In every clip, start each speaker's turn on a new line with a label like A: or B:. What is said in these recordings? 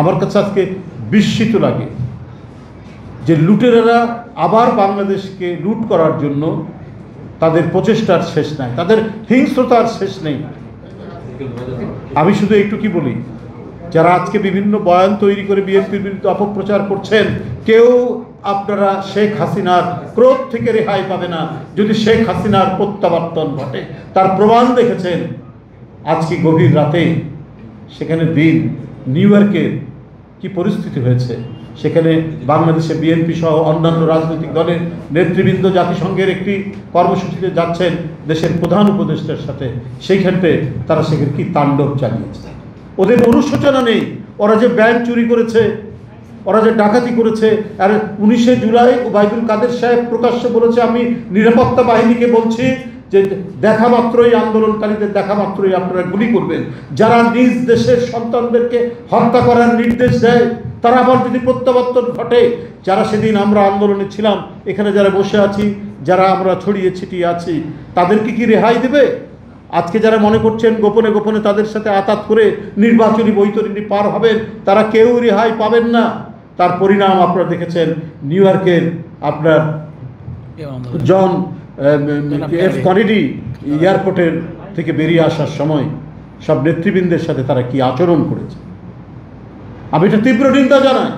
A: আমার কাছে আজকে বিস্মিত লাগে যে লুটেরারা আবার বাংলাদেশকে লুট করার জন্য তাদের প্রচেষ্টার শেষ নাই, তাদের হিংস্রতার শেষ নেই। আমি শুধু একটু কি বলি, যারা আজকে বিভিন্ন বয়ান তৈরি করে বিএনপির বিরুদ্ধে অপপ্রচার করছেন, কেউ আপনারা শেখ হাসিনার ক্রোধ থেকে রেহাই পাবে না যদি শেখ হাসিনার প্রত্যাবর্তন ঘটে। তার প্রমাণ দেখেছেন আজকে গভীর রাতে, সেখানে দিন নিউ ইয়র্কের কি পরিস্থিতি হয়েছে। সেখানে বাংলাদেশে বিএনপি সহ অন্যান্য রাজনৈতিক দলের নেতৃবৃন্দ জাতিসংঘের একটি কর্মসূচিতে যাচ্ছেন দেশের প্রধান উপদেষ্টার সাথে, সেইখানতে তারা সেখানে কি তাণ্ডব চালিয়েছে। ওদের অনুশোচনা নেই, ওরা যে ব্যাংক চুরি করেছে, ওরা যে ডাকাতি করেছে। আর 19শে জুলাই ওবায়দুল কাদের সাহেব প্রকাশ্যে বলেছে, আমি নিরাপত্তা বাহিনীকে বলছি যে দেখা মাত্রই, আন্দোলনকারীদের দেখা মাত্রই আপনারা গুলি করবেন। যারা নিজ দেশের সন্তানদেরকে হত্যা করার নির্দেশ দেয়, তারা আবার যদি প্রত্যাবর্তন ঘটে, যারা সেদিন আমরা আন্দোলনে ছিলাম, এখানে যারা বসে আছি, যারা আমরা ছড়িয়ে ছিটিয়ে আছি, তাদেরকে কি রেহাই দেবে? আজকে যারা মনে করছেন গোপনে গোপনে তাদের সাথে আতাত করে নির্বাচনী বৈতরণী পার হবেন, তারা কেউ রেহাই পাবেন না। তার পরিণাম আপনারা দেখেছেন নিউ ইয়র্কের আপনার জন এফ কেনেডি এয়ারপোর্টের থেকে বেরিয়ে আসার সময় সব নেতৃবৃন্দের সাথে তারা কি আচরণ করেছে। আমি এটা তীব্র নিন্দা জানাই,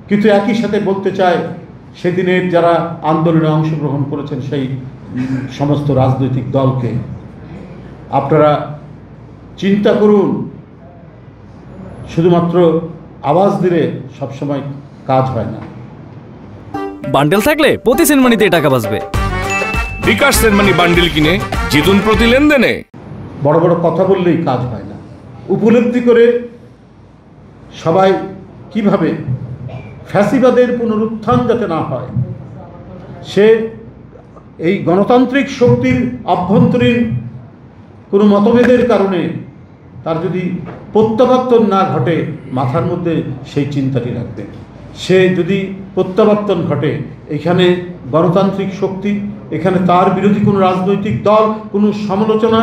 A: কিন্তু একই সাথে বলতে চাই, সেদিনের যারা আন্দোলনে অংশগ্রহণ করেছেন সেই সমস্ত রাজনৈতিক দলকে আপনারা চিন্তা করুন। শুধুমাত্র আওয়াজ দিলে সবসময় কাজ হয় না।
B: বান্ডেল থাকলে প্রতি সেনমানিতে টাকা বাঁচবে।
C: বিকাশ সেনমানি বান্ডেল কিনে জিতুন প্রতি লেনদেনে।
A: বড় বড় কথা বললেই কাজ হয় না, উপলব্ধি করে সবাই কিভাবে ফ্যাসিবাদের পুনরুত্থান যাতে না হয়, সে এই গণতান্ত্রিক শক্তির আভ্যন্তরীণ কোনো মতভেদের কারণে তার যদি প্রত্যাবর্তন না ঘটে, মাথার মধ্যে সেই চিন্তাটি রাখবে। সে যদি প্রত্যাবর্তন ঘটে, এখানে গণতান্ত্রিক শক্তি, এখানে তার বিরোধী কোনো রাজনৈতিক দল কোনো সমালোচনা,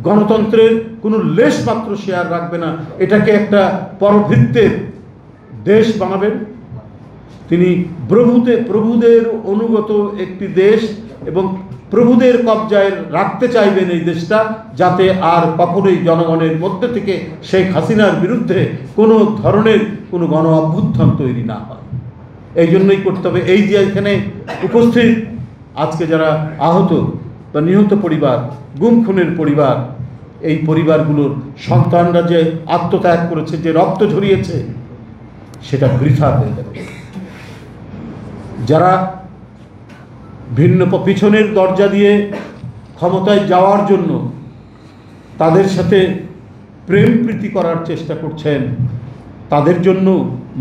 A: গণতন্ত্রের কোনো লেশ মাত্র শেয়ার রাখবে না। এটাকে একটা পরভৃত্যের দেশ বানাবেন। তিনি প্রভুদের অনুগত একটি দেশ এবং প্রভুদের কবজায় রাখতে চাইবেন এই দেশটা, যাতে আর কখনোই জনগণের মধ্যে থেকে শেখ হাসিনার বিরুদ্ধে কোনো ধরনের কোনো গণ অভ্যুত্থান তৈরি না হয়। এই জন্যই করতে হবে। এই যে এখানে উপস্থিত আজকে যারা আহত বা নিহত পরিবার, গুম খুনের পরিবার, এই পরিবারগুলোর সন্তানরা যে আত্মত্যাগ করেছে, যে রক্ত ঝরিয়েছে, সেটা বৃথা হয়ে যাবে। যারা ভিন্ন পিছনের দরজা দিয়ে ক্ষমতায় যাওয়ার জন্য তাদের সাথে প্রেম প্রীতি করার চেষ্টা করছেন, তাদের জন্য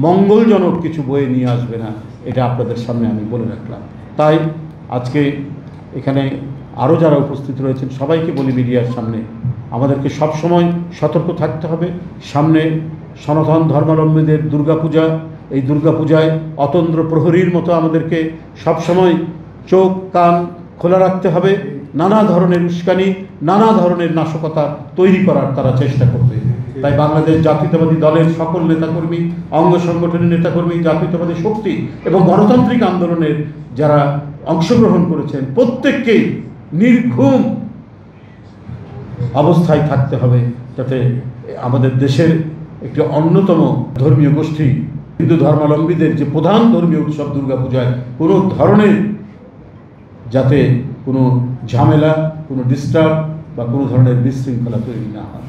A: মঙ্গলজনক কিছু বয়ে নিয়ে আসবে না, এটা আপনাদের সামনে আমি বলে রাখলাম। তাই আজকে এখানে আরও যারা উপস্থিত রয়েছেন সবাইকে বলি, মিডিয়ার সামনে আমাদেরকে সবসময় সতর্ক থাকতে হবে। সামনে সনাতন ধর্মাবলম্বীদের দুর্গাপূজা, এই দুর্গাপূজায় অতন্দ্র প্রহরীর মতো আমাদেরকে সবসময় চোখ কান খোলা রাখতে হবে। নানা ধরনের উস্কানি, নানা ধরনের নাশকতা তৈরি করার তারা চেষ্টা করবে। তাই বাংলাদেশ জাতীয়তাবাদী দলের সকল নেতাকর্মী, অঙ্গ সংগঠনের নেতাকর্মী, জাতীয়তাবাদী শক্তি এবং গণতান্ত্রিক আন্দোলনের যারা অংশগ্রহণ করেছেন, প্রত্যেককেই নির্ঘুম অবস্থায় থাকতে হবে, যাতে আমাদের দেশের একটি অন্যতম ধর্মীয় গোষ্ঠী হিন্দু ধর্মাবলম্বীদের যে প্রধান ধর্মীয় উৎসব দুর্গাপূজায় কোনো ধরনের যাতে কোনো ঝামেলা, কোনো ডিস্টার্ব বা কোনো ধরনের বিশৃঙ্খলা তৈরি না হয়।